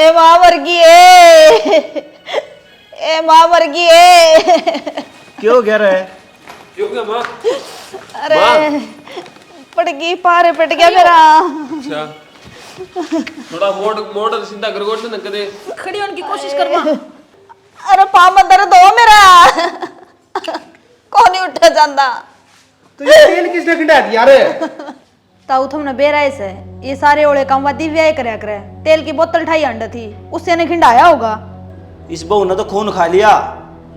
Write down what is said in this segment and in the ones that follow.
ए माँ मर गई है, ए माँ मर गई है। क्यों कह रहा है? क्यों क्या माँ? अरे पड़ गई, पारे पट गया मेरा। अच्छा थोड़ा मोड़ सीधा कर गोट ना कदे खड़ी होने की कोशिश करवा। अरे पाँव में दर्द हो मेरा, कौन नहीं उठा जाता। तो ये तेल किसने खिंडा दिया रे? ताऊ तुमने बेराए से ये सारे ओले काम दिव्या करया करे। तेल की बोतल ठाई अंडा थी, उससे ने खिंडाया होगा। इस बहू ने तो खून खा लिया,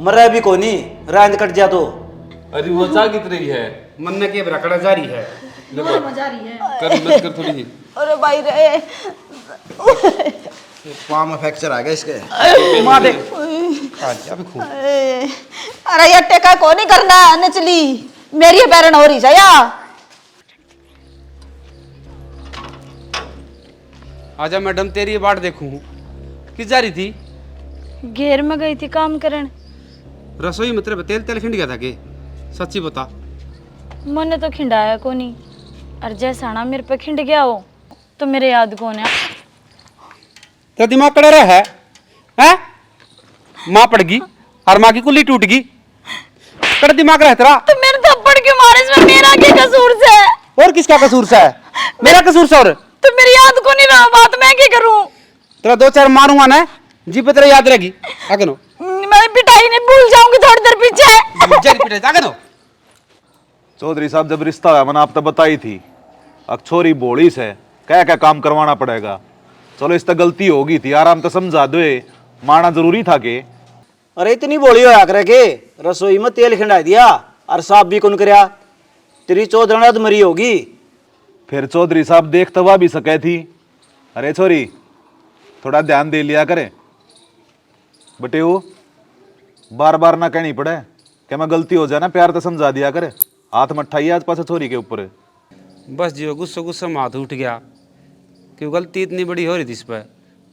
मरा भी कोनी, रांद कट जा तो। अरे वो जा कित रही है, मन के रखड़ा जारी है, मजा रही है। कर मत कर थोड़ी सी। अरे भाई रे, पाँव में फ्रैक्चर आ गया इसके। मार दे। अभी खून। अरे ये टेका को नहीं करना, नचली मेरी बैरन हो रही है। आजा मैडम, तेरी बाट देखूं। किस जा रही थी? घेर में गई थी काम करन। रसोई में तेरे तेल तेल खिंड गया था के? सच्ची बता। मैंने तो खिंडाया को नहीं, और जैसा ना मेरे पे खिंड गया हो तो मेरे याद कौन है। तेरा दिमाग कड़ा रहा है? हैं? माँ पड़ गई और माँ की कुल्ली टूट गई। कड़ा दिमाग रहा तेरा। तो मेरे थप्पड़ क्यों मारे? इसमें मेरा क्या कसूर से? और किसका कसूर सा है? मेरा कसूर सा। और तो मेरी याद को नहीं रहा, बात मैं क्या करूं? तेरा दो चार मारूंगा ना, जी पे तेरा याद रहेगी। आगे नो। मैं पिटाई नहीं भूल जाऊंगी थोड़ी देर पीछे। जल्दी पिटाई, आगे नो। चौधरी साहब जब रिश्ता हुआ मैंने आप तो बताई थी, अक्षोरी बोली से क्या क्या काम करवाना पड़ेगा। चलो इस तक गलती होगी थी, आराम तो समझा दो, मारना जरूरी था के। अरे इतनी बोली होया करे के रसोई में तेल खिंडा दिया और साफ भी कौन करया। तेरी चौधरी मरी होगी। फिर चौधरी साहब देख तो वह भी सके थी। अरे छोरी थोड़ा ध्यान दे लिया करे बटे, वो बार बार ना कहनी पड़े कि मैं गलती हो जाए ना, प्यार तो समझा दिया करे। हाथ मत ठाइए आज पास छोरी के ऊपर। बस जियो गुस्सा गुस्सा में हाथ उठ गया कि गलती इतनी बड़ी हो रही थी इस पर,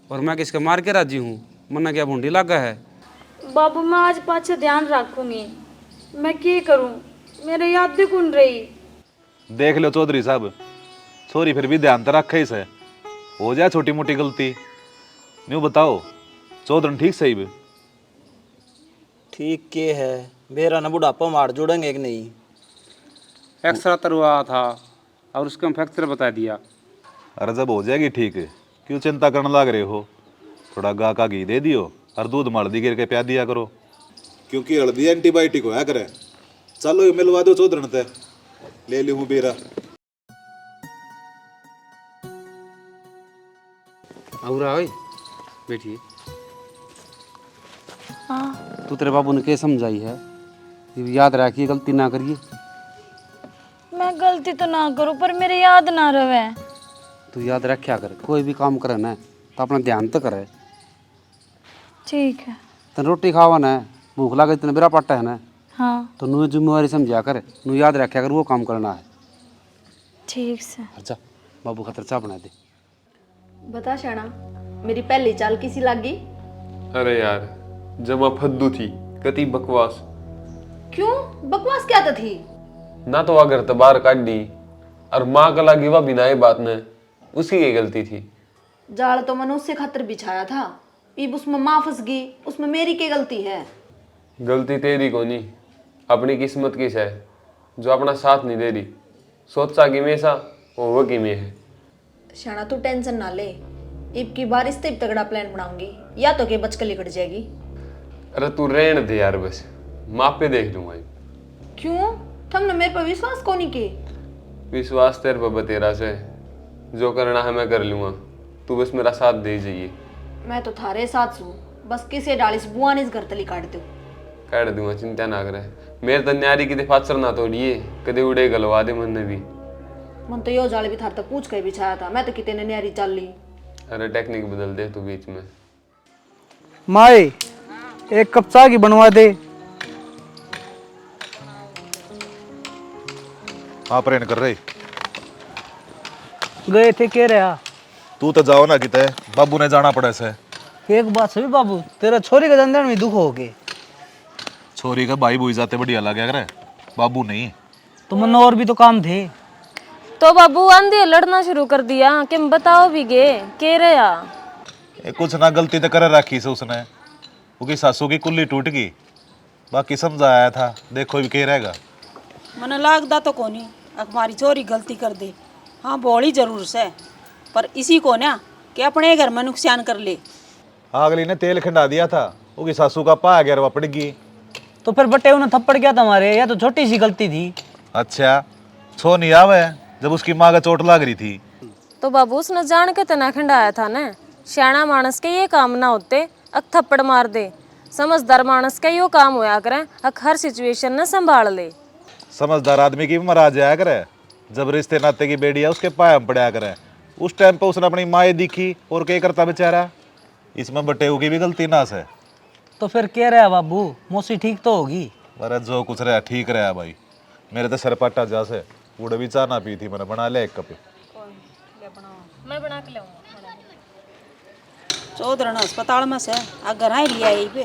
और मैं किसके मार के राजी हूँ। मन्ना क्या भूंडी लागा है। बाबू मैं आज पाछे ध्यान रखूंगी। मैं क्या करूं, मेरे याद भी कौन रही। देख लो चौधरी साहब, छोरी फिर भी ध्यान तो रखे इसे, हो जाए छोटी मोटी गलती। न्यू बताओ चौधरी ठीक सही भी? ठीक के है, मेरा ना बुढ़ापा मार जोड़ेंगे कि नहीं। एक्सरा तरवा था और उसका फ्रैक्चर बता दिया। अरे जब हो जाएगी ठीक है, क्यों चिंता करने लग रहे हो। थोड़ा गा का घी दे दियो और दूध मर्दी गिर के प्या दिया करो, क्योंकि हल्दी एंटीबायोटिक होया करे। चलो मिलवा दो चौधरी ते, ले लूँ बेरा। और बैठिए। हाँ तू तेरे बाबू ने क्या समझाई है? याद रखिए, गलती ना करिए। मैं गलती तो ना करूं पर मेरे याद ना रहे। तू याद रखा कर, कोई भी काम करे ना तो अपना ध्यान तो करे। ठीक है। तेन रोटी खावा ना, भूख लगे तेने बेरा पट्टा है ना, हाँ तो नू जिम्मेवारी समझा कर, नू याद रखा कर वो काम करना है। ठीक से। अच्छा बाबू खातर चाह बना दे। बता शाना, मेरी पहली चाल किसी लागी? अरे यार जमा फद्दू थी, कति बकवास। क्यों बकवास क्या थी? ना तो वह घर तो बाहर काट दी, और माँ का लगी वह बिनाए बात ने, उसकी ये गलती थी। जाल तो मैंने उससे खातर बिछाया था, अब उसमें माँ फंस गई, उसमें मेरी क्या गलती है? गलती तेरी को नहीं, अपनी किस्मत की है जो अपना साथ नहीं दे रही। सोचा कि में सा वो की में है। शाना तू टेंशन ना ले, इब की बार इससे तगड़ा प्लान बनाऊंगी, या तो के बच कर लिकट जाएगी। अरे तू रहने दे यार, बस माँ पे देख लूंगा। क्यों तुमने मेरे पर विश्वास को नहीं के? विश्वास तेरे पर बतेरा से, जो करना है मैं कर लूंगा, तू बस मेरा साथ दे जाइए। मैं तो थारे साथ हूँ, बस किसे डालिस बुआ ने इस घर तली काट दो। काट दूंगा, चिंता ना करे। मेरे तो न्यारी की फाचर ना तोड़िए, कदे उड़े गलवा दे मन ने भी। मन तो यो जाले भी थार तक पूछ कर बिछाया था, मैं तो कितने ने न्यारी चल ली। अरे टेक्निक बदल दे तू बीच में। माए एक कप चाय की बनवा दे। आप रेन कर रहे गए थे कह रहा। तू तो जाओ ना किते, बाबू ने जाना पड़े से। एक बात सभी बाबू, तेरा छोरी के धंधे में दुख हो गए। छोरी का भाई बुई जाते बढ़िया लगे करे, बाबू नहीं। तो मन और भी तो काम थे। तो बाबू आंधी लड़ना शुरू कर दिया कि बताओ भी गे के रहा। कुछ ना गलती तो कर रखी से उसने, उसकी सासू की कुल्ली टूट गई, बाकी समझाया था, देखो भी क्या रहेगा। मन लागदा तो कोनी हमारी चोरी गलती कर दे, हाँ बोली जरूर से, पर इसी को ना कि अपने घर में नुकसान कर ले। अगली ने तेल खिंडा दिया था, उसकी सासू का पा गया पड़ गई। तो फिर बटे उन्हें थप्पड़ क्या तुम्हारे, या तो छोटी सी गलती थी। अच्छा छो नहीं आवे जब उसकी माँ का चोट लग रही थी। तो बाबू उसने जान के तना खंडाया था ना, सियाना मानस के ये काम ना होते अक थप्पड़ मार दे, समझदार मानस का यो काम होया करे अक हर सिचुएशन ने संभाल ले। समझदार आदमी की भी मराज जाया करे, जब रिश्ते नाते की बेड़ी है उसके पाए में पड़ा करे। उस टाइम पे उसने अपनी माँ दिखी और क्या करता बेचारा, इसमें बटेऊ की भी गलती ना से। तो फिर कह रहा बाबू, मौसी ठीक तो होगी। अरे जो कुछ रहा ठीक रहा भाई, मेरे तो सर पट्टा जा से उड़े भी चाह ना पी थी, मैंने बना लिया एक कप। मैं बना के लाऊंगा। चौधरन अस्पताल में से अगर आई लिया यही पे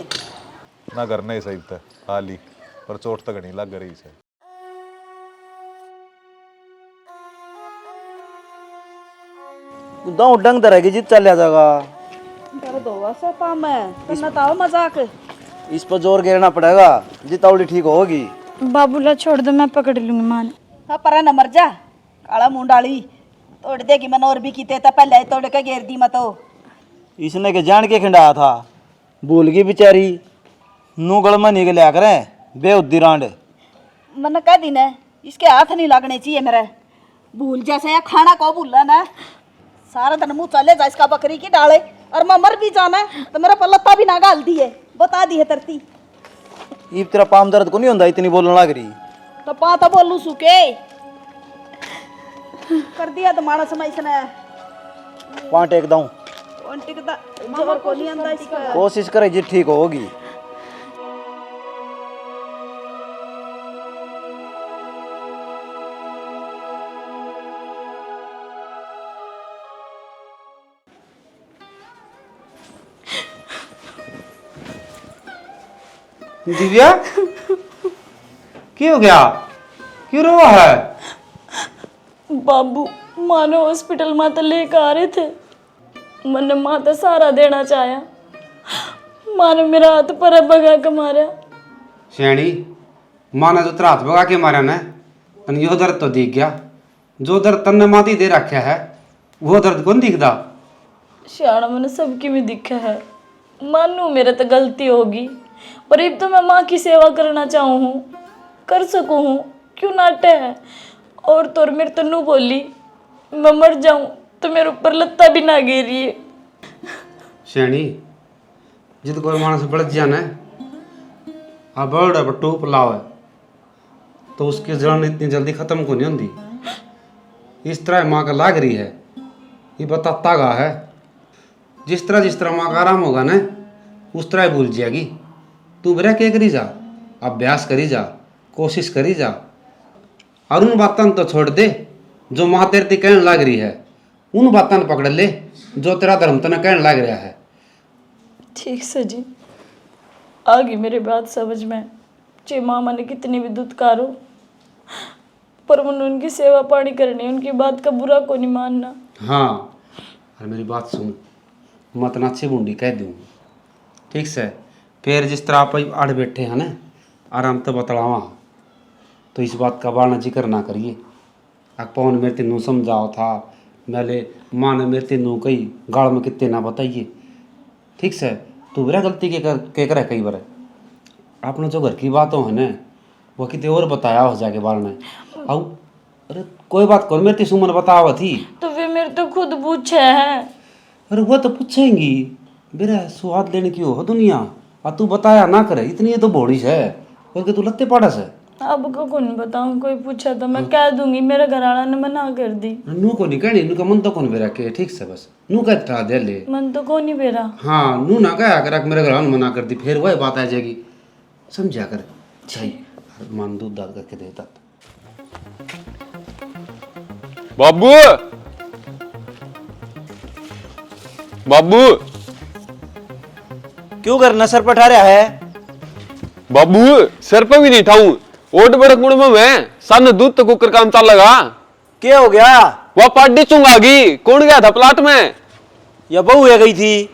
ना घर नहीं सही था हाली, पर चोट तक नहीं लग रही से। दाऊ डंग दरेगी जित चल जाएगा। दर्द होगा से पाम में करना ताओ मजाक। इस पर जोर गिरना पड़ेगा, जितावली ठीक होगी। बाबूला छोड़ दो, मैं पकड़ लूंगी मान। हाँ पर न मर जा, काला मुंडाली तोड़ देगी मन, और भी कीते था पहले तोड़ के घेर दी मत। इसने के जान के खिंडाया था, भूल गई बेचारी, नूगल में निकल करें बेउद्दी रांड। मन कह दी ने इसके हाथ नहीं लगने चाहिए मेरे, भूल जैसे या खाना को भूला ना, सारा दिन मुंह चले जा इसका बकरी की डाले, और मैं मर भी जाना तो मेरा पल्लत्ता भी ना गाल दिए, बता दी है तरती। इब तेरा पाम दर्द को नहीं होता, इतनी बोलने लग रही तो पा तो बोलू सुके कर दिया तो मानस में इसने पाँट एक दाऊं, जोर को नहीं आंदा इसका। कोशिश करे जी ठीक होगी। दिव्या क्या हो गया, क्यों रो रहा है? बाबू मानो हॉस्पिटल में तो लेकर आ रहे थे, मैंने माता सहारा देना चाहा, मानो मेरा हाथ पर भगा के मारा। श्याणी माँ ने जो तेरा हाथ भगा के मारा ना, तन यो दर्द तो दिख गया, जो दर्द तन्ने माती दे रखा है वो दर्द कौन दिखदा? श्याणा मैंने सबकी में दिखा है, मानू मेरे तो गलती होगी, पर अब तो मैं माँ की सेवा करना चाहूँ हूँ, कर सकूँ हूँ, क्यों नाटे है। और तो मेरे तो नू बोली मैं मर जाऊँ तो मेरे ऊपर लत्ता भी ना गिरी है। श्याणी जिद कोई मानस बढ़ जाना अब बड़ा बट्टू पलाव है तो उसकी जलन इतनी जल्दी खत्म को नहीं होती। इस तरह माँ का लाग रही है, ये बताता गा है, जिस तरह माँ का आराम होगा ना उस तरह भूल जाएगी। तू बेरा क्या करी जा, अभ्यास करी जा, कोशिश करी जा, और उन बातों तो छोड़ दे जो माँ तेरे कहने लग रही है, उन बातों पकड़ ले जो तेरा धर्म तना कहने लग रहा है। ठीक से जी, आ गई मेरी बात समझ में, चे मामा ने कितनी भी दुत्कारो, पर मैंने उनकी सेवा पानी करनी, उनकी बात का बुरा को नहीं मानना। हाँ और मेरी बात सुन, मत ना अच्छी बूंदी कह दूँ, ठीक से। फिर जिस तरह आप आड़ बैठे हैं ना, आराम तो बतलावा, तो इस बात का बारना जिक्र ना करिए। पौन मेरे तेनू समझाओ था, मैंने माँ ने मेरे तेनू कही गाल में कितने ना बताइए, ठीक से। तू बेरा गलती के करे कई बार आपने जो घर की बातों है ना वो कितने और बताया हो जाके बारने आओ। अरे कोई बात कौन मेरे सुमन बतावा थी, तो वे मेरे तो खुद पूछे हैं। अरे वो तो पूछेंगी, बेरा स्वाद लेने की हो दुनिया, और तू बताया ना करे इतनी तो बोड़ी है, और के तू लत्ते पाड़ा से। अब को कौन बताऊं, कोई पूछा तो मैं कह दूंगी, मेरे घर वाला ने मना कर दी। नू को नहीं कहनी, नू का मन तो कौन बेरा के, ठीक से बस नू का ठा दे ले, मन तो कौन ही बेरा। हाँ नू ना कहा कर मेरे घर वाला मना कर दी, फिर वही बात आ जाएगी, समझा कर। चाहिए मान दूध दाद करके देता। बाबू बाबू क्यों करना सर पर ठा रहा है? बाबू सर पे भी नहीं ठाऊं, ओट बड़क मुड़ में मैं सन दूध तो कुकर काम चल लगा। क्या हो गया? वह पार्टी चुंगा गई, कौन गया था प्लाट में? या बहू है गई थी?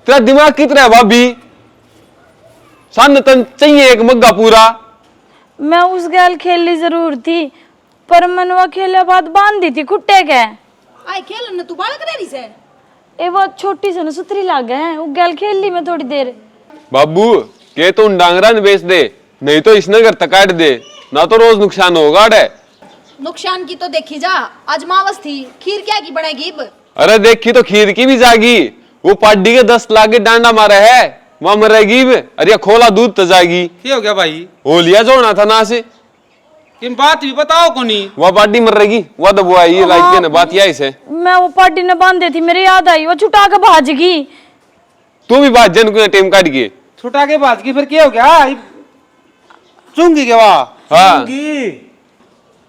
तेरा दिमाग कितना है भाभी? सन तन चाहिए एक मग्गा पूरा। मैं उस गैल खेली जरूर थी, पर मनवा खेले बाद बांध दी थी खुट्टे के। आई खेल न तू बाल करे रही से। ए वो छोटी सी न सुतरी लाग है, वो गैल खेल ली मैं थोड़ी देर। बाबू के तो उन डांगरा ने बेच दे, नहीं तो इसने घर तक काट दे, ना तो रोज नुकसान होगा। नुकसान की तो देखी जा, आज मावस थी, खीर क्या की बनेगी? अरे देखी तो खीर की भी जागी। वो पार्टी के 10 लाख के डांडा मारे है, वहां मरेगी। अरे खोला दूध तो जाएगी। क्या हो गया भाई? हो लिया जोड़ना था ना से। किन बात भी बताओ कोनी। वह पार्टी मर रहेगी, वह दबुआ ये लाइक ने बात यही से। मैं वो पार्टी ने बांधे थी, मेरे याद आई, वो छुटा के भाज गई। तू भी बात जन को टेम काट के छुटा के भाज गई, फिर क्या हो गया? चूंगी के वाह। हाँ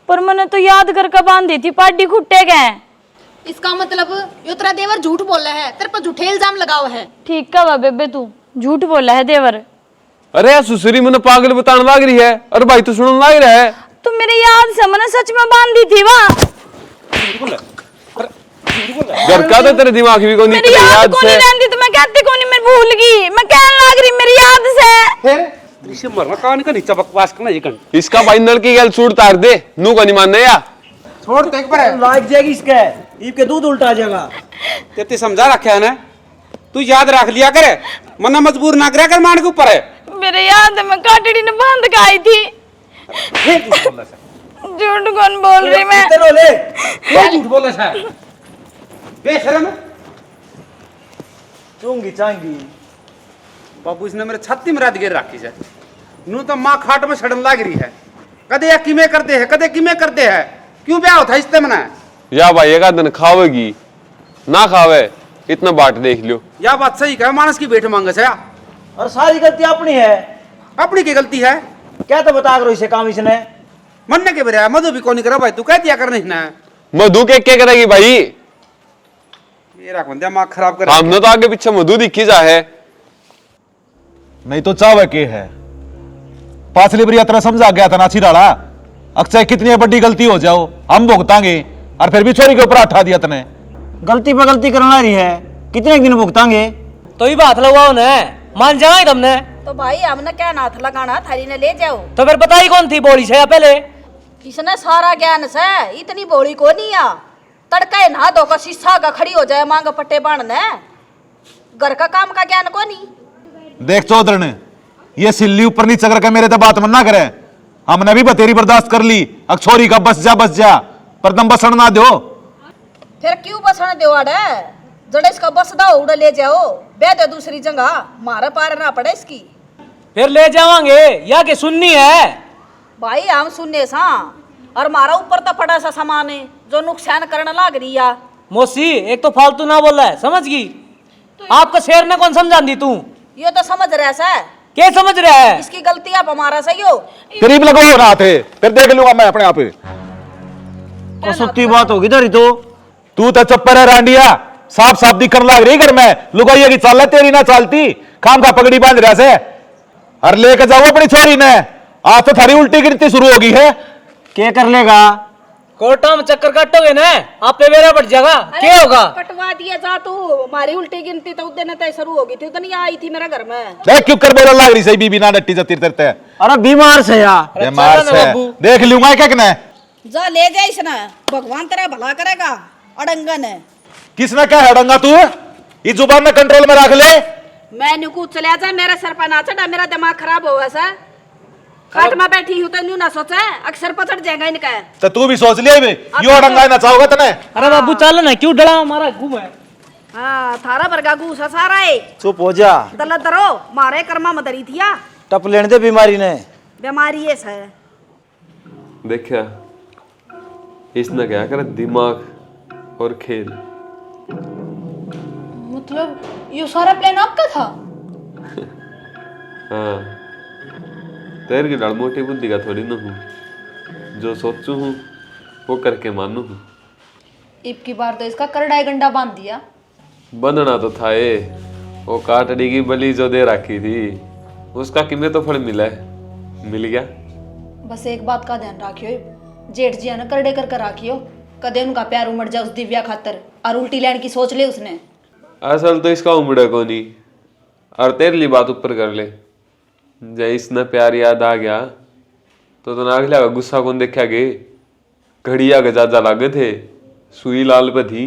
पर मैंने तो याद करके बांधी थी, पार्टी खुट्टे गए। इसका मतलब यो तेरा देवर झूठ बोल रहा है, तेरे पर झूठे इल्जाम लगाओ है। ठीक का बेबे, तू झूठ बोला है देवर। अरे यार सुसरी मैंने पागल बताने लग रही है, और भाई तो सुनने लग रहा है। तो मेरे याद से मैंने सच में बांधी थी वहाँ। घर का तो तेरे दिमाग भी को नहीं, मेरी याद को नहीं रहती तो मैं कहती को नहीं, मैं भूल गई, मैं कहने लग रही मेरी याद से। इसे मरना कान का नीचा बकवास करना ये कन। इसका भाई नल की गल सूट तार दे, नू को नहीं मानने या छोड़ तो एक बार लाग जाएगी इसके, ईब के दूध उल्टा जाएगा। ते समझा रखा है ना, तू याद रख लिया करे, मना मजबूर ना करे कर मान के ऊपर है। मेरे याद है मैं काटड़ी ने बांध के आई थी। झूठ कौन बोल रही मैं? क्या झूठ बोला सा? बेशरम चूंगी चांगी बाबू इसने मेरे छाती में रात गिर रखी है। नू तो माँ खाट में सड़न लग रही है। कदे या किमे करते हैं, कदे किमे करते हैं। क्यों ब्याह होता इससे मना? या भाई एक दिन खावेगी ना खावे इतना बाट देख लियो। या बात सही कहा, मानस की बेट मांगे से। और सारी गलती अपनी है। अपनी की गलती है क्या तो बता करो इसे काम इसने मनने के बेरा मधु भी कौन करा भाई, तू कह दिया कर नहीं ना। मधु के क्या करेगी भाई? ये रख बंदे दिमाग खराब कर। हमने तो आगे पीछे मधु दिखी जा है। नहीं तो चावे के है पाछली बार यात्रा समझा गया था ना छिराड़ा। अक्सर कितनी बड़ी गलती हो जाओ हम भुगतांगे, और फिर भी छोरी के ऊपर उठा दिया तने। गलती पे गलती करना रही है, कितने दिन भुगतांगे? तो ही बात लगवाओ ने, मान जाए तुमने। तो भाई हमने क्या नाथ लगाना, थारी ने ले जाओ। तो फिर बताई कौन थी बोली से या पहले? इसने सारा ज्ञान से, इतनी बोली को नहीं आ। तड़का नहा धोकर शीशा का खड़ी हो जाए मांग पट्टे बांधने, घर का काम का ज्ञान को नहीं। देख चौधरी ने ये सिल्ली ऊपर नीचे करके मेरे तो बात मना करे। हमने भी बतेरी बर्दाश्त कर ली, अब छोरी का बस जा पर दम बसण ना दो। फिर क्यों बसण दो अड़े? जड़े इसका बस दो उड़े ले जाओ, बे दो दूसरी जगह, मारे पार ना पड़े इसकी। फिर ले जावांगे या के सुननी है? भाई हम सुनने सा, और मारा ऊपर तो पड़ा सा सामान है जो नुकसान करने लग रही है। मौसी एक तो फालतू ना बोला है, समझ गई? आपका शेर ने कौन समझा दी तू? ये तो समझ रहा सा, क्या समझ रहा है? इसकी गलती आप हमारा सही हो। करीब लगवाओ रहा थे, फिर देख लूंगा मैं अपने आप। तो सत्ती बात होगी धरी तो। तू तो चप्पर है रांडिया, साफ साफ दिखर लग रही घर में लुगाइया की चाल है तेरी ना चालती। खाम का पगड़ी बांध रहा से, और लेके जाओ अपनी छोरी ने। आज तो थारी उल्टी गिनती शुरू होगी है। क्या कर लेगा? कोर्टा में चक्कर काटोगे ना, आप पे मेरा बढ़ जाएगा। क्या होगा? कटवा दिया जा तू, हमारी उल्टी गिनती तो उस दिन तय शुरू होगी थी, उतनी आई थी मेरे घर में। देख क्यों कर बोला लग रही सही बीबी ना डट्टी जती तरते। अरे बीमार से या बीमार से देख लूंगा क्या कहना है। जा ले जा इसने, भगवान तेरा भला करेगा। अड़ंगन है, किसने क्या हड़ंगा तू? ये जुबान में कंट्रोल में रख ले। मैं नुकू चले जा, मेरे सर पर ना चढ़ा, मेरा दिमाग खराब होगा सा। खाट में बैठी हूँ तो न्यू ना सोचा, अक्सर पचड़ जाएगा इनका। तो तू भी सोच लिया यो हड़ंगा ना चाहोगा तने। अरे बाबू चल ना, क्यों डरा हमारा घूम है। हाँ थारा बरगा गुस्सा सारा है। चुप हो जा। दल दरो मारे कर्मा मदरी थिया, टप लेने दे बीमारी ने। बीमारी है सर। देखा इसने क्या कर दिमाग और खेल। मतलब ये सारा प्लान आपका था? हाँ तेरे की डाल मोटी बुद्धि का थोड़ी ना हूँ, जो सोचू हूँ वो करके मानू हूँ। इब की बार तो इसका करड़ाई गंडा बांध दिया। बंधना तो था ये, वो काटड़ी की बलि जो दे रखी थी उसका किमे तो फल मिला है, मिल गया। बस एक बात का ध्यान रखियो, जेठ जी ने करड़े कर राखियो, कदे उनका प्यार उमड़ जाए उस दिव्या खातर, और उल्टी लैंड की सोच ले उसने। असल तो इसका उमड़ा को नहीं, और तेरे लिए बात ऊपर कर ले। जय इसने प्यार याद आ गया तो अगला का गुस्सा कौन देखा गे। घड़िया के जाजा लागे थे, सुई लाल पे थी,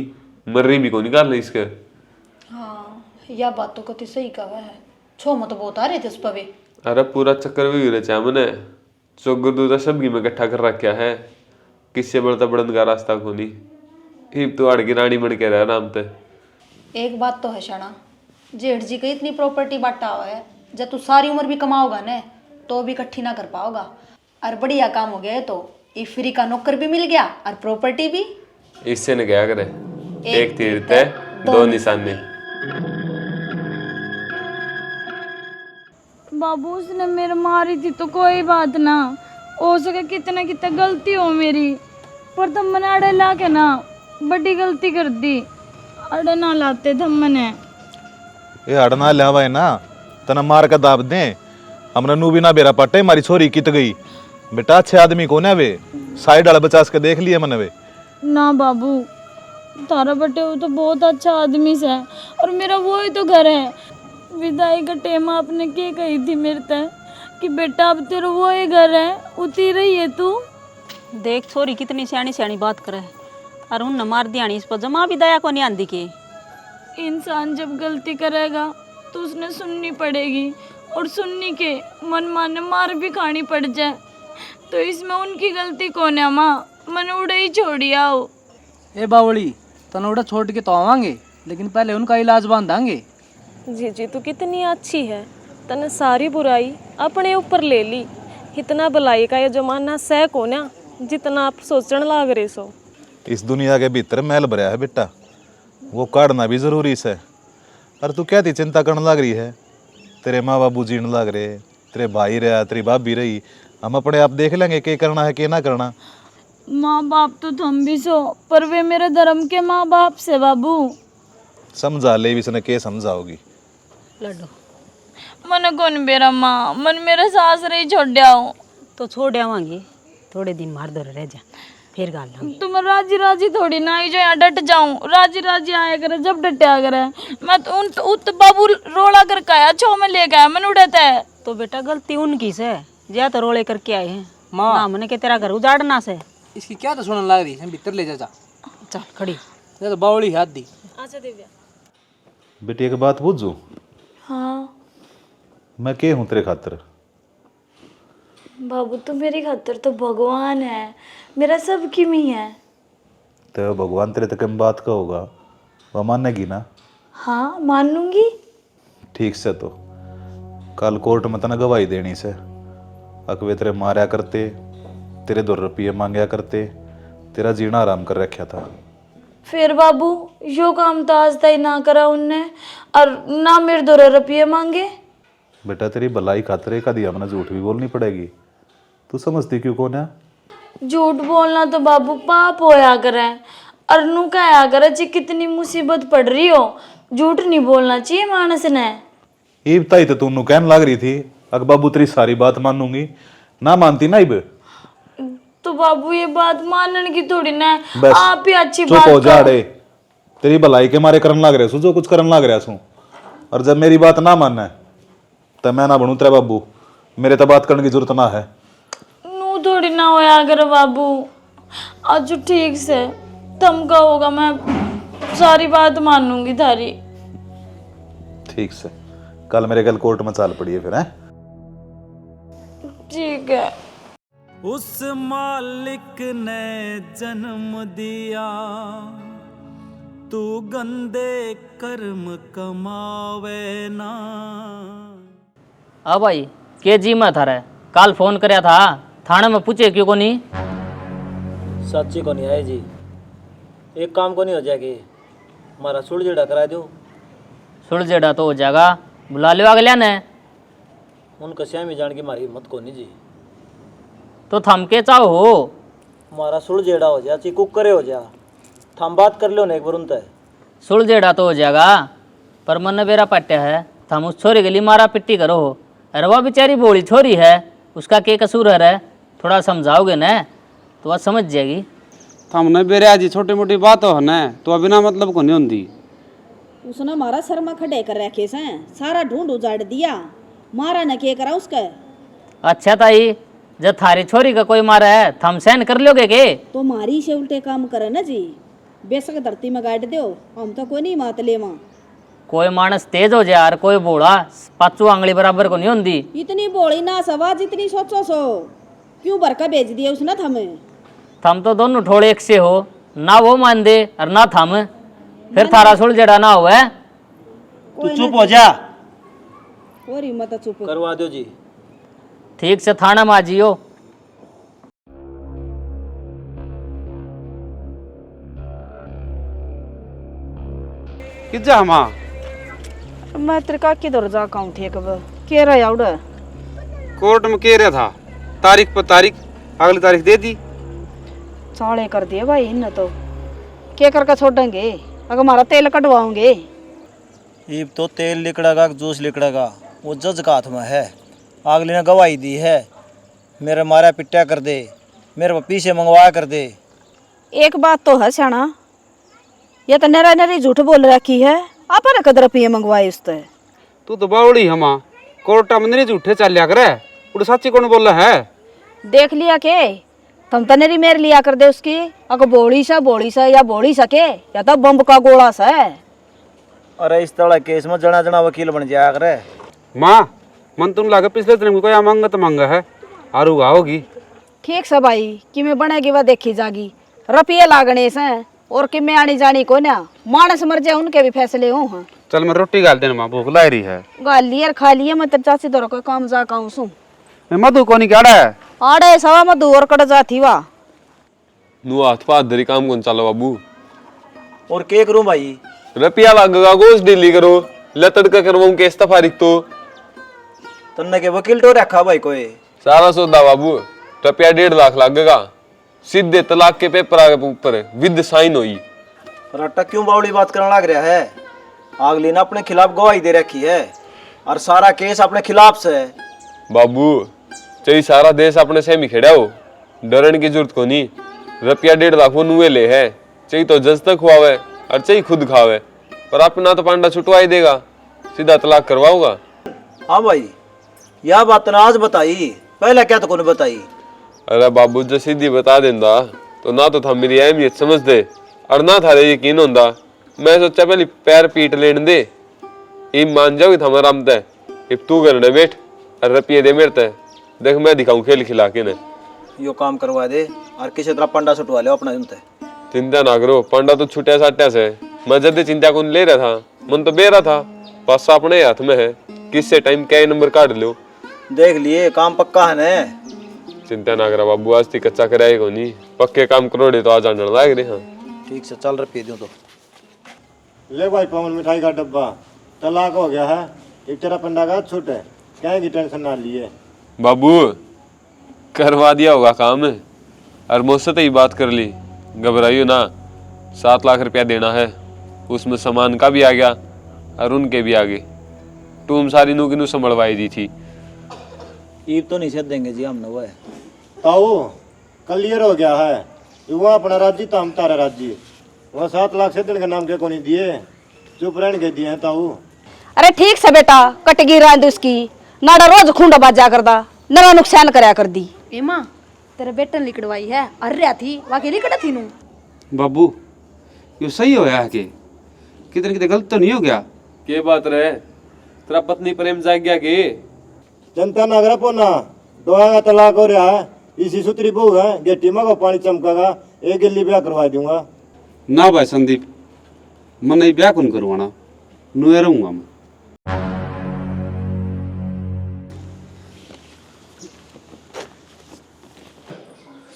मर्री भी को निकाल ले इसके। हाँ, यह बात तो कति सही कहा है। छो मत बहुत आ रहे थे उस पर वे। अरे पूरा चक्कर भी रचा मैंने, चौगर दूधा सबकी में इकट्ठा कर रखा है, किससे बढ़ता बढ़न का रास्ता खोनी। हिप तो अड़ की रानी बन के रह नाम ते। एक बात तो है शाना, जेठ जी का इतनी प्रॉपर्टी बांटा हुआ है, जब तू सारी उम्र भी कमाओगा न तो भी इकट्ठी ना कर पाओगा। और बढ़िया काम हो गया है तो ये फ्री का नौकर भी मिल गया और प्रॉपर्टी भी। इससे न क्या करे, एक तीर ते दो निशाने। बाबू उसने मेरे मारी थी तो कोई बात ना, हो सके कितना कितना गलती हो मेरी, पर तुम मैंने अड़े ला के ना बड़ी गलती कर दी। अड़े ना लाते तुम मैंने। ये अड़ना लियावा है ना, तना मार का दाब दे। हमने नू भी ना बेरा पट्टे, मारी छोरी कित गई। बेटा अच्छे आदमी को ना वे, साइड वाला बचास के देख लिए मैंने वे। ना बाबू, तारा बटे वो तो बहुत अच्छा आदमी से, और मेरा वो ही तो घर है। विदाई का टेम आपने क्या कही थी मेरे तय कि बेटा अब तेरा वो ही घर है, उती रही है तू। देख छोरी कितनी सियानी सियानी बात करे, और उन मार दिया इस पर जमा भी दया को नहीं आंदी के। इंसान जब गलती करेगा तो उसने सुननी पड़ेगी, और सुननी के मन माने मार भी खानी पड़ जाए तो इसमें उनकी गलती कौन है माँ। मैंने उड़े ही छोड़ी आओ। ए बावली, तने उड़ा छोड़ के तो आवांगे, लेकिन पहले उनका इलाज बांधांगे। जी तू कितनी अच्छी है, तने सारी बुराई अपने ऊपर ले ली। इतना भलाई का ये जमाना सह को ना जितना आप सोचने लाग रहे सो। इस दुनिया के भीतर मैल भरया है बेटा, वो काटना भी जरूरी से। और तू क्या थी चिंता करने लग रही है? तेरे माँ बाबू जीने लग रहे, तेरे भाई रहा, तेरी भाभी रही, हम अपने आप देख लेंगे क्या करना है क्या ना करना। माँ बाप तो तुम भी सो, पर वे मेरे धर्म के माँ बाप से बाबू। समझा ले भी सने के समझाओगी। लड्डू मन कौन बेरा माँ, मन मेरे सास रही छोड़ आओ तो छोड़ आवांगी, थोड़े दिन मार दो रह जा, फिर गाल लाऊंगी। तुम राजी राजी थोड़ी ना आई जो यहाँ डट जाऊं। राजी राजी आया करे जब डटा करे। मैं तो उत बाबू रोला कर काया छो में ले गया मन उड़ता है। तो बेटा गलती उनकी से, ज्यादा तो रोले करके आए हैं माँ। ना मैंने के तेरा घर उजाड़ना से। इसकी क्या तो सुनने लग रही है, भीतर ले जा। चल खड़ी ये तो बावली हाथ दी। अच्छा दिव्या, बेटी एक बात पूछूं? हाँ मैं के हूँ तेरे खातिर? बाबू तू मेरी खातिर तो भगवान है, मेरा सब किम ही है। तो भगवान तेरे तक बात का होगा, वह मानेगी ना? हाँ मान लूंगी। ठीक से तो कल कोर्ट में तना गवाही देनी से, अकवे तेरे मारा करते, तेरे 2 रुपये मांगया करते, तेरा जीना आराम कर रखा था। फिर बाबू यो काम तो आज तक ना करा उनने, और ना मेरे 2 रुपये मांगे। बेटा तेरी भलाई खातिर कभी हमने झूठ भी बोलनी पड़ेगी, तू समझती क्यों कौन है? झूठ बोलना तो बाबू पाप होया करे, और नू कहा करे जी कितनी मुसीबत पड़ रही हो, झूठ नहीं बोलना चाहिए मानस ने। ये बताई तो तू कहने लग रही थी अक बाबू तेरी सारी बात मानूंगी, ना मानती ना इब। तो बाबू ये बात मानने की थोड़ी ना, बस आप ही अच्छी चुप बात हो जा करो। रे, तेरी भलाई के मारे करने लग रहे सु जो कुछ करने लग रहा सु, और जब मेरी बात ना मानना है तो मैं ना बनू तेरा बाबू, मेरे तो बात करने की जरूरत ना है। नू थोड़ी ना होया करे बाबू, आज ठीक से तुम कहोगा मैं सारी बात मानूंगी थारी। ठीक से कल मेरे कल कोर्ट में चाल पड़ी है फिर है। ठीक है। उस मालिक ने जन्म दिया, तू गंदे कर्म कमावे ना। हाँ भाई, के जी में थारे काल फोन करया था, थाने में पूछे क्यों को नहीं? सच्ची को नहीं आए जी, एक काम को नहीं हो जाएगी, हमारा सुलझेड़ा करा दो। सुलझेड़ा तो हो जाएगा, बुला लो अगले ने। उनका श्यामी जान की हमारी हिम्मत को नहीं जी। तो थम के चाहो हो, हमारा सुलझेड़ा हो जाए, चिकू करे हो जा, थम बात कर लो ना एक बार उनसे। सुलझेड़ा तो हो जाएगा, पर मन बेरा पट्टा है, थम उस छोरी के लिए मारा पिट्टी करो हो। अरे वह बेचारी बोली छोरी है, उसका क्या कसूर है? थोड़ा समझाओगे ना तो वह समझ जाएगी। हमने बेरे आज छोटी मोटी बात हो ना, तो अभी ना मतलब को नहीं होती। उसने मारा शर्मा खड़े कर रखे से, सारा ढूंढ उजाड़ दिया। मारा न के करा उसका। अच्छा ताई, जब थारी छोरी का कोई मारा है थम सहन कर लोगे के? तो मारी से उल्टे काम करे ना जी, बेशक धरती में गाड़ दो, हम तो कोई नहीं मात ले मां। कोई मानस तेज हो जाए और कोई बूढ़ा पांचू आंगली बराबर को नहीं होती। इतनी बोली ना सवा जितनी सोचो सो, क्यों भरका भेज दिया उसने थमे? थम तो दोनों ठोड़े एक से हो, ना वो मान दे और ना थम, फिर थारा सुल जड़ा ना हुआ। तू चुप हो जा। और हिम्मत चुप करवा दो जी। ठीक से थाना में आ जियो। किजा हमा मैं त्रिका किधर जा काऊं थे कब के रहा उड़ कोर्ट में कह रहा था, तारीख पर तारीख, अगली तारीख दे दी। चाले कर दिए भाई इन तो के करके छोड़ेंगे, अगर हमारा तेल कटवाओगे। ईब तो तेल लिकड़ेगा, जूस लिकड़ेगा, वो जज का हाथ में है। अगले ने गवाही दी है, मेरे मारा पिट्टा कर दे, मेरे को पीछे मंगवाया कर दे। एक बात तो है स्याणा, ये तो नरा नरी झूठ बोल रखी है, आपने कद रुपये मंगवाए उससे। तू तो बावड़ी हमा, कोर्टा में नहीं झूठे चल लिया करे, उड़ सच्ची कौन बोल रहा है? देख लिया के तुम तो नरी मेर लिया कर दे उसकी, अगर बोली सा या बोली सके या तो बम्ब का गोला सा है। अरे इस तरह केस में जना जना वकील बन जाया करे। माँ मन तुम लागे पिछले दिन कोई मंगत मंगा है, आरूगा होगी। ठीक सब भाई कि मैं बनेगी वह देखी जागी, रुपये लागने से और कि मैं आनी जानी को ना, मानस मर जाए उनके भी फैसले हो। हाँ चल मैं रोटी गाल देना, माँ भूख लाई रही है। गाल लिया खा लिया, मैं तेरे चाची दौर को काम जा काऊं सू। मैं मधु को नहीं काड़ा है आड़े सवा मधु और कट जाती वाह। नु हाथ पाथ धरी काम कौन चलो बाबू। और के करूं भाई? रुपया लगेगा, गोश डीली करो, लतड़ का करवाऊं केस तफारिक तो। तन्ने के वकील तो रखा भाई कोई? सारा सौदा बाबू, रुपया 1.5 लाख लगेगा, सीधे तलाक के पेपर आगे ऊपर विद साइन हुई। रट्टा क्यों बावड़ी बात करने लग रहा है? अगली ने अपने खिलाफ गवाही दे रखी है और सारा केस अपने खिलाफ से है। बाबू चाहिए सारा देश अपने से ही खेड़ा हो, डरने की जरूरत को नहीं। रुपया 1.5 लाख वो नुए ले है, चाहिए तो जज तक खुआवे और चाहिए खुद खावे, पर अपना तो पांडा छुटवा ही देगा, सीधा तलाक करवाऊंगा। हाँ भाई यह बात ना आज बताई, पहले क्या तो कौन बताई? अरे बाबू जो सीधी बता देंदा तो ना तो था मेरी अहमियत समझ दे और ना था यकीन होंदा। मैं सोचा पहले पैर पीट लेने दे, इब मान जाओगी था हमारा मत है। इब तू करने बैठ और रुपये दे मेरे ते, देख मैं दिखाऊं खेल खिला के ने। यो काम करवा दे और किसी तरह पंडा छुटवा ले अपना जुनते। चिंता ना करो, पंडा तो छुट्या साट्या से, मैं जल्दी चिंता को ले रहा था, मन तो बेरा था, पासा अपने हाथ में है, किससे टाइम क्या नंबर काट लो। देख लिए काम पक्का है ने। चिंता ना करा बाबू, आज ती कच्चा कराए को नहीं, पक्के काम करोड़े तो आ जाने लाग रहे। हाँ ठीक से चल रुपये दूं तो। ले भाई पवन मिठाई का डब्बा, तलाक हो गया है, एक तेरा पंडा का छूट है, क्या की टेंशन ना लिए। बाबू करवा दिया होगा काम, और मुझसे तो ही बात कर ली, घबराइयो ना। 7 लाख रुपया देना है, उसमें सामान का भी आ गया और उनके भी आ गए। टूम सारी नू की नू संभलवाई दी थी। ईब तो नहीं से देंगे जी हमने वो है। ताऊ क्लियर हो गया है, वो अपना राज्य तो हम तारा राज्य, वह 7 लाख से दिन के नाम के को नहीं दिए, चुप रहने के दिए हैं ताऊ। अरे ठीक से बेटा, कटगी रांद उसकी नाड़ा रोज खूंडा बाजा कर दा, नरा नुकसान करया कर दी। ए मां तेरे बेटन लिकड़वाई है, अर्या थी वाके लिकड़ा थी नू। बाबू यो सही होया है के कितने कितने गलत तो नहीं हो गया? के बात रहे, तेरा पत्नी प्रेम जाग गया के? जनता नागरा पोना दोहा का तलाक हो रहा है, इसी सूत्री बहू है, गेटी में को पानी चमकागा, एक गिल्ली ब्याह करवा दूंगा। ना भाई संदीप, मैं नहीं ब्याह कौन करवाना, नुए रहूंगा मैं।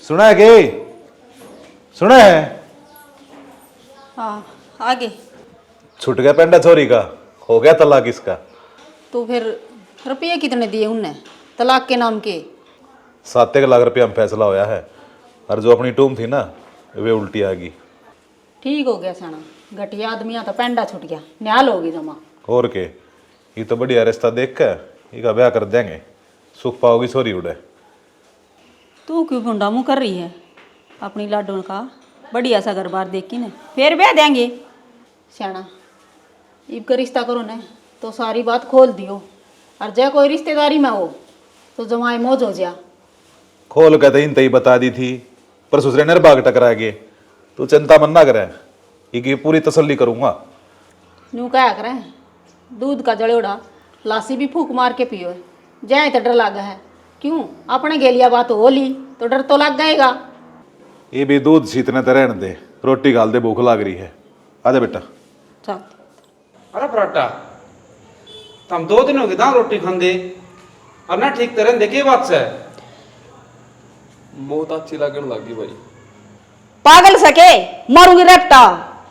सुना है कि सुना है? हाँ आगे छूट गया पेंडा छोरी का, हो गया तलाक इसका। तो फिर रुपये कितने दिए उनने तलाक के नाम के? 7 लाख रुपया में फैसला होया है, और जो अपनी टूम थी ना वे उल्टी आ गई। ठीक हो गया साना, घटिया आदमी तो पेंडा छूट गया, न्याल होगी जमा। और के ये तो बढ़िया रिश्ता देख कर इसका ब्याह कर देंगे, सुख पाओगी छोरी उड़े। तू क्यों भुंडा मुँह कर रही है? अपनी लाडों का बढ़िया सा घर बार देख की ना फिर ब्याह देंगे। श्याणा इब का रिश्ता करो ना तो सारी बात खोल दियो, और जय कोई रिश्तेदारी में हो तो जमाए मौज हो जा। खोल के तई तई बता दी थी, पर ससुरे ने बाग टकरा गए। तू चिंता मन ना करे, ये पूरी तसल्ली करूंगा। यूं क्या करें, दूध का जड़ोड़ा लासी भी फूक मार के पियो, जाए तो डर लगा है। क्यों अपने गेलिया बात हो ली तो डर तो लग जाएगा। ये भी दूध सीतने तो रहने दे, रोटी गाल दे, भूख लग रही है। आजा बेटा। चल। अरे पराठा तुम 2 दिन हो गए दाल रोटी खांदे और ना ठीक तरह देखे बात से मौत अच्छी लगने लगी भाई। पागल सके मारूंगी रट्टा,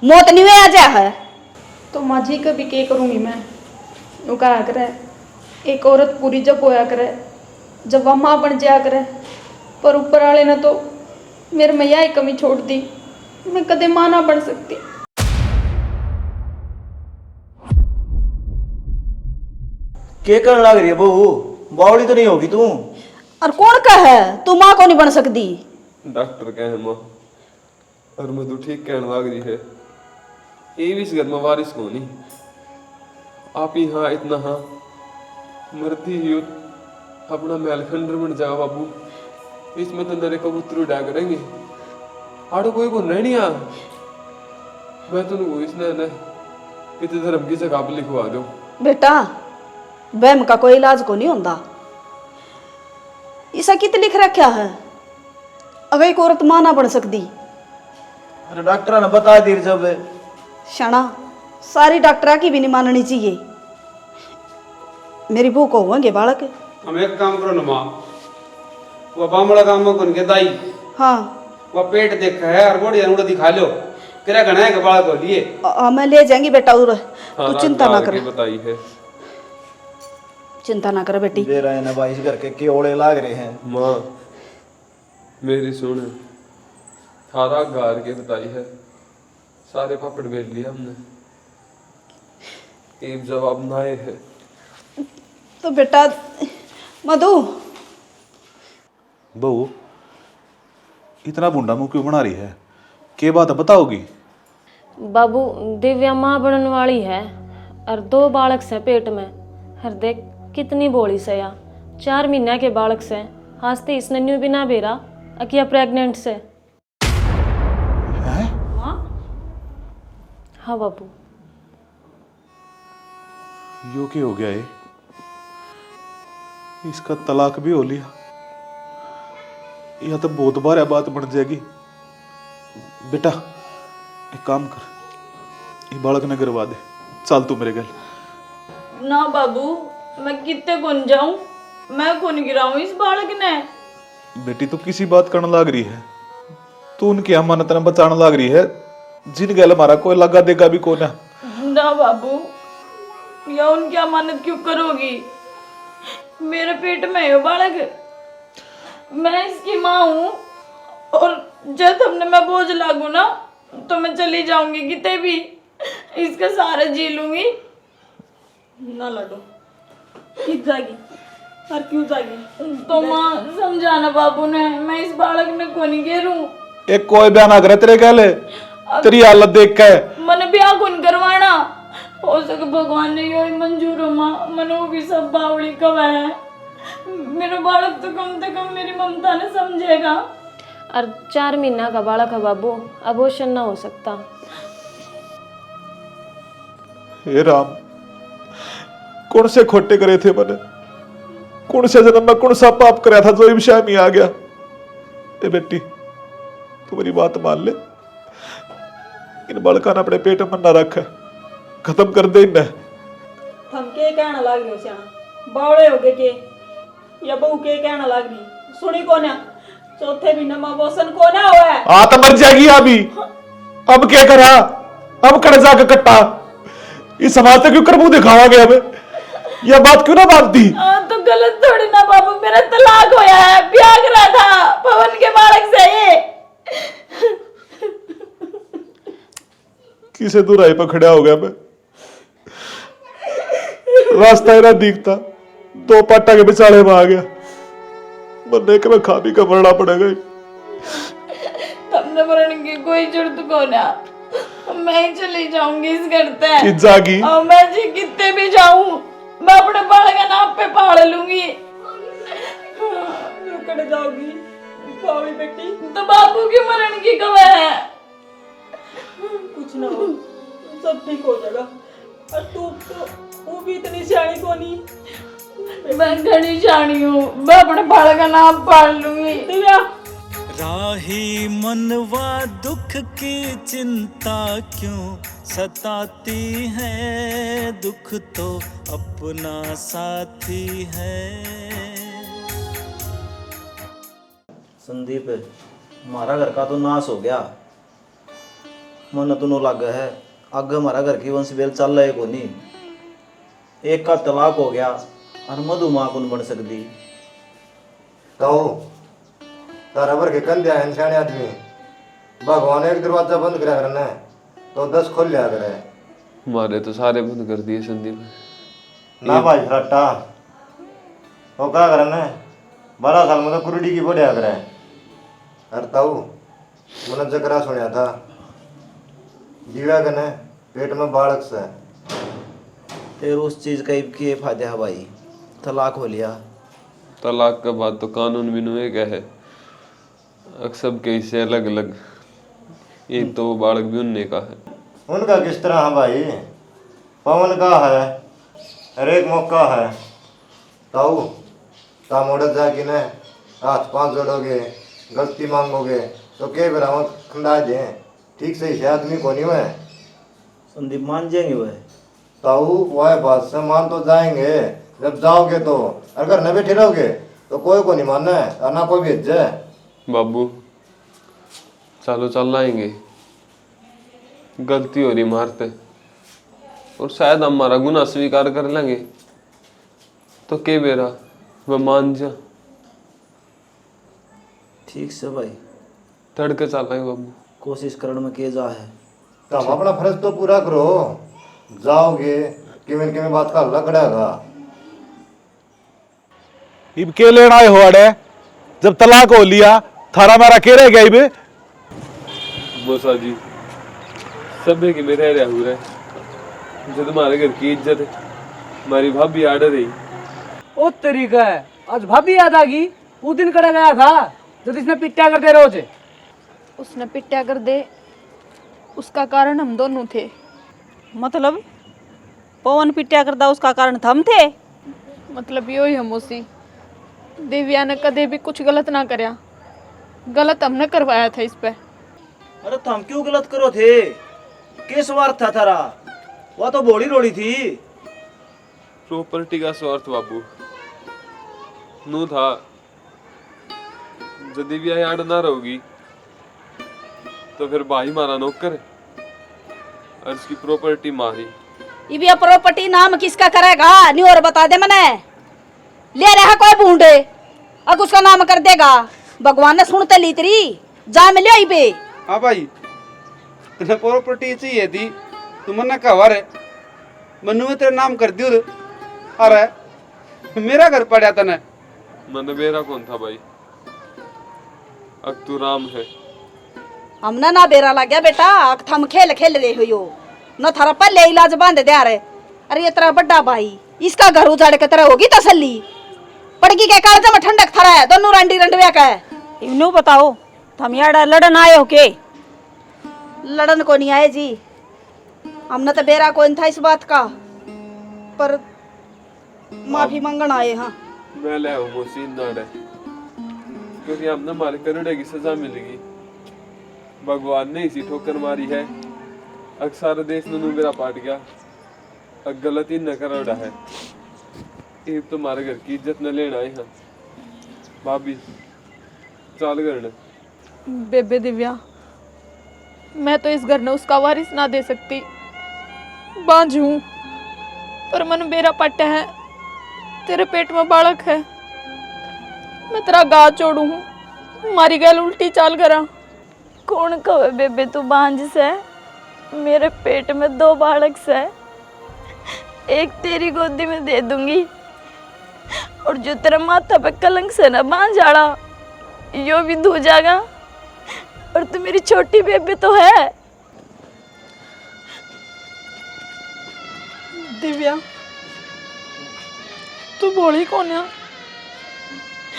मौत नहीं आ जा है। तो माँ जी कभी के करूँगी मैं? यूँ कहा करे एक औरत पूरी जब होया करे, जब वह माँ बन जाया करे, पर ऊपर वाले ने तो मेरे में यही कमी छोड़ दी, मैं कदे माँ ना बन सकती। के करने लग रही है बहू? बावड़ी तो नहीं होगी तू? और कौन का है तू माँ को नहीं बन सकती? डॉक्टर कहे माँ, और मैं तो ठीक कहने लग रही है। ये भी इस घर में वारिस को नहीं। आप ही हाँ इतना हाँ मरती ही अपना महल खंडर बन जाओ बाबू, इसमें तो नरे कबूतर उड़ा करेंगे। आड़ो कोई को नहीं आ, मैं तो इसने न इतने धर्म की जगह पर लिखवा दो। बेटा वहम का कोई इलाज को नहीं होता। ऐसा कित लिख रखा है, अगर एक औरत मां ना बन सकती? अरे डॉक्टर ने बता दी जब। शना सारी डॉक्टर की भी नहीं माननी चाहिए। मेरी बहू को होंगे बालक। हम एक काम करो ना माँ, वो बामड़ा काम में कौन के दाई, हाँ वो पेट देखा है और बड़ी अनुड़ा दिखा लो, तेरा घना है बालक हो लिए। मैं ले जाएंगी बेटा उर, तू चिंता ना कर। बताई है, चिंता ना कर बेटी। दे रहे हैं ना भाई, इस घर के केवड़े लाग रहे हैं। माँ मेरी सुन, थारा गार के बताई है, सारे पापड़ बेच लिए हमने, एक जवाब ना है। तो बेटा मधु। बहू इतना बुंडा मुंह क्यों बना रही है? के बात बताओगी? बाबू दिव्या माँ बनने वाली है और 2 बालक से पेट में। हर देख कितनी बोली से या 4 महीना के बालक से हंसते इसने न्यू बिना बेरा अकिया प्रेग्नेंट से। हाँ बाबू। यो क्या हो गया है? इसका तलाक भी हो लिया, यह तो बहुत बार बात बन जाएगी। बेटा एक काम कर, ये बालक ने गिरवा दे, चल तू मेरे घर। ना बाबू मैं कितने कौन जाऊं, मैं कौन गिराऊं इस बालक ने। बेटी तू किसी बात करने लग रही है, तू उनकी अमानत ने बचाने लग रही है, जिन गल हमारा कोई लगा देगा भी कौन है। ना बाबू या उनकी अमानत क्यों करोगी? मेरे पेट में है बालक, मैं इसकी माँ हूँ, और जब तुमने मैं बोझ लागू ना तो मैं चली जाऊंगी कितने भी, इसका सारा जी लूंगी। ना लड़ो, कित जागी और क्यों जागी? तो माँ समझाना बाबू ने, मैं इस बालक ने को नहीं घेरूं। एक कोई बयान ना करे तेरे कहले, तेरी हालत देख के मैंने ब्याह कौन करवाना? हो सके भगवान ने यो मंजूर हो माँ, मनो भी सब बावड़ी कवा है। मेरा बालक तो कम से कम मेरी ममता ने समझेगा। और 4 महीना का बालक है बाबू, अबॉर्शन ना हो सकता। हे राम, कौन से खोटे करे थे मैंने, कौन से जन्म में कौन सा पाप कराया था जो इस विषय में आ गया। ए बेटी तू मेरी बात मान ले, इन बालका ने अपने पेट में ना रखा, खत्म कर दे इन्हें। हम के कहना लाग रही हो श्यामा, बावड़े हो गए के या बहू के कहना लाग रही सुनी को ना, चौथे महीने में अबॉर्शन को ना हुआ है। तो मर जाएगी अभी, अब क्या करा, अब कड़ जाकर कट्टा, इस समाज से क्यों कर मुंह दिखावा गया हमें, यह बात क्यों ना मानती? तो गलत थोड़ी ना बाबू, मेरा तलाक होया है, ब्याह करा था पवन के बालक से। ये किसे दुराई पर खड़ा हो गया मैं, रास्ता ही ना दिखता, 2 पाटा के बिचारे में आ गया, मरने के मैं खा भी का मरना पड़ेगा। तुमने मरने की कोई जरूरत को ना, मैं ही चली जाऊंगी इस घर से। कि जागी और मैं जी कितने भी जाऊं मैं अपने बाल का नाम पे पाड़ लूंगी। कट जाओगी बावली बेटी। तो बापू की मरण की खबर है। कुछ ना हो, सब ठीक हो जाएगा। और तू तो वो भी इतनी सियाणी को नहीं। मैं घनी जानी हूँ, मैं अपने बाल का नाम पाड़ लूंगी। दिव्या राही मनवा दुख की चिंता क्यों सताती है, दुख तो अपना साथी है। संदीप, हमारा घर का तो नाश हो गया। मन तो नो लग है, आगे हमारा घर की वंश बेल चल रहे को नहीं। एक का तलाक हो गया और मधुमा कौन बन सकती। तो तारा भर के कंधे आए इंसान आदमी, भगवान एक दरवाजा बंद करा करना है तो 10 खोल लिया करे। हमारे तो सारे बंद कर दिए संदीप। ना भाई फराटा वो क्या करना है, 12 साल में तो कुरडी की बढ़िया करे। अरे ताऊ मैंने जकरा सुना था, जीवा कने पेट में बालक से। फिर उस चीज का के फायदे है भाई, तलाक हो लिया। तलाक का बात तो कानून भी नहीं है, सब के हिस्से अलग अलग। एक तो बालक भी उनने का है। उनका किस तरह है भाई, पवन का है हर एक मौका है। ताऊ तामोड़त जाके न हाथ पांच जोड़ोगे, गलती मांगोगे तो के बरामद खंडा दे। ठीक से इसे आदमी को नहीं हुए संदीप मान जाएंगे वह। ताऊ वह बात से मान तो जाएंगे, जब जाओगे तो अगर न बैठे रहोगे तो कोई को नहीं मानना है और ना कोई भेज जाए। बाबू चलो चल आएंगे, गलती हो रही मारते और शायद हमारा गुनाह स्वीकार कर लेंगे तो के बेरा वह मान जा। ठीक से भाई, तड़के चल आएंगे बाबू। कोशिश करने में के जा है। तो हम अपना फर्ज तो पूरा करो, जाओगे किमें किमें बात का हल्ला करेगा। इब के लेना आए हो अड़े, जब तलाक हो लिया थारा मारा के रह गया इब। मोसा जी सब के मेरे रह हुए जब तुम्हारे घर की इज्जत है, हमारी भाभी आड़ रही। ओ तरीका है, आज भाभी याद आ गई। वो दिन कड़ा गया था जब इसने पिट्टा कर दे रोज। उसने पिट्टा कर दे, उसका कारण हम दोनों थे। मतलब पवन पिट्या करदा उसका कारण थम थे। मतलब यो ही हम उसी दिव्या ने कदे भी कुछ गलत ना करया, गलत हमने करवाया था इस पे। अरे तुम क्यों गलत करो थे, किस स्वार्थ था थारा, वह तो बोली रोड़ी थी। प्रॉपर्टी का स्वार्थ बाबू नू था, यदि भी आड़ ना रहोगी तो फिर भाई मारा नौकर और इसकी प्रॉपर्टी मारी। ये प्रॉपर्टी नाम किसका करेगा नहीं और बता दे मने। ले रहा कोई बूंदे अब उसका नाम कर देगा, भगवान ने सुनते ली तेरी जा मिले ही पे। हाँ भाई, तुझे प्रॉपर्टी चाहिए थी, तुमने कहा रे मनु में तेरा नाम कर दियो। अरे मेरा घर पड़ा तने। मन बेरा कौन था भाई, अब तू राम है। हमने ना बेरा लग गया बेटा, थम खेल खेल रहे हो यो न थारा पहले इलाज बांध दे रहे। अरे ये तेरा बड़ा भाई, इसका घर उजाड़ के तरह होगी तसल्ली। पड़की के कालजा में ठंडक थरा है, दोनों रंडी रंडवे का है। इन्हों बताओ थम यार लड़न आए हो के? लड़न को नहीं आए जी, हमने तो बेरा कौन था इस बात का, पर माफी मांगन आए। हाँ मैं ले आओ मोसीन ना रहे, क्योंकि हमने मारे करोड़े की सजा मिलेगी। भगवान ने इसी ठोकर मारी है, अक्सर देश ने मेरा पाट गया, अब गलती न करोड़ा है। एक तो हमारे घर की इज्जत न लेना है। भाभी चाल करना। बेबे दिव्या, मैं तो इस घर ने उसका वारिस ना दे सकती, बांझ हूं, पर मन मेरा पट्टा है, तेरे पेट में बालक है। मैं तेरा गा छोड़ू हूँ, मारी गैल उल्टी चाल करा। कौन कहे बेबे तू बांझ से, मेरे पेट में 2 बालक से, एक तेरी गोदी में दे दूंगी और जो तेरा माथा पे कलंक से ना बांझ आड़ा यो भी धो जाएगा। और तू मेरी छोटी बेबे तो है। दिव्या तू बोली कौन है?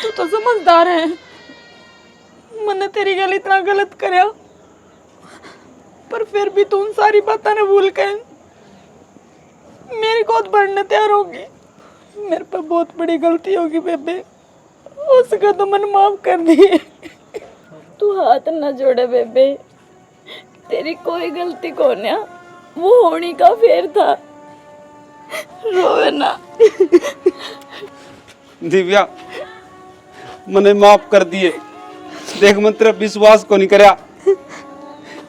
तू तो समझदार है। मैंने तेरी गल इतना गलत करया, पर फिर भी तू उन सारी बातें ने भूल के मेरी गोद भरने तैयार होगी। मेरे पर बहुत बड़ी गलती होगी बेबे, हो सके तो मैंने माफ कर दिए। तू हाथ न जोड़े बेबे, तेरी कोई गलती कौन है, वो होनी का फेर था। रोवे ना। दिव्या मैंने माफ कर दिए। देख मैं तेरा विश्वास को नहीं करया,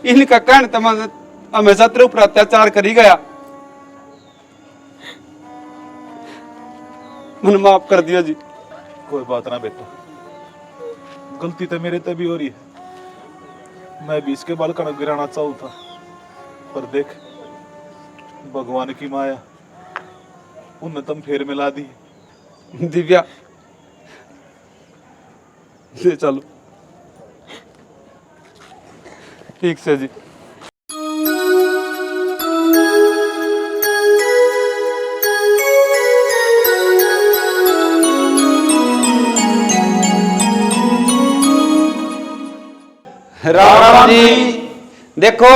इनका कहने तो मैं हमेशा तेरे ऊपर अत्याचार करी गया। मैंने माफ कर दिया जी। कोई बात ना बेटा, गलती तो मेरे तभी हो रही है। मैं भी इसके बाल कणक गिराना चाहूँ था, पर देख भगवान की माया उन्नतम फेर मिला दी। दिव्या ले चलो। ठीक से जी। राम राम जी। देखो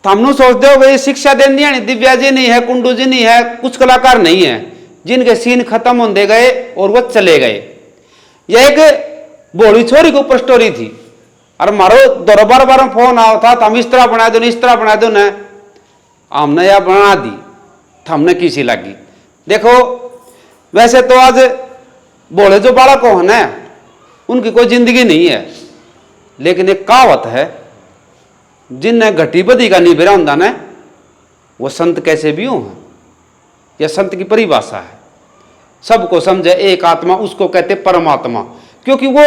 हमनु सोचते हो भाई शिक्षा देनी है दिव्या जी नहीं है, कुंडू जी नहीं है, कुछ कलाकार नहीं है जिनके सीन खत्म होते गए और वो चले गए। यह एक भोली छोरी के ऊपर स्टोरी थी और मारो दरबार बार फोन आओ था, हम इस तरह बना दो इस तरह बना दो न, हमने यह बना दी, हमने किसी लगी। देखो वैसे तो आज भोले जो बालक हो ना उनकी कोई जिंदगी नहीं है, लेकिन एक कहावत है जिनने घटी बदी का निबेरा होता ना वो संत कैसे भी हो है। यह संत की परिभाषा है। सबको समझे एक आत्मा, उसको कहते परमात्मा, क्योंकि वो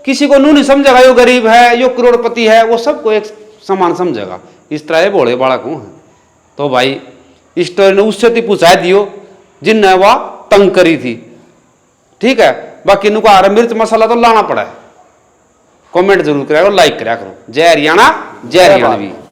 किसी को नू नहीं समझेगा यो गरीब है यो करोड़पति है, वो सबको एक समान समझेगा। इस तरह ये भोले बालक हूँ है। तो भाई इस स्टोरी ने उससे तो पूछा दियो जिनने वह तंग करी थी। ठीक है, बाकी नुका हरा मिर्च मसाला तो लाना पड़ा है। कमेंट जरूर करा करो, लाइक करा करो। जय हरियाणा जय हरियाणवी।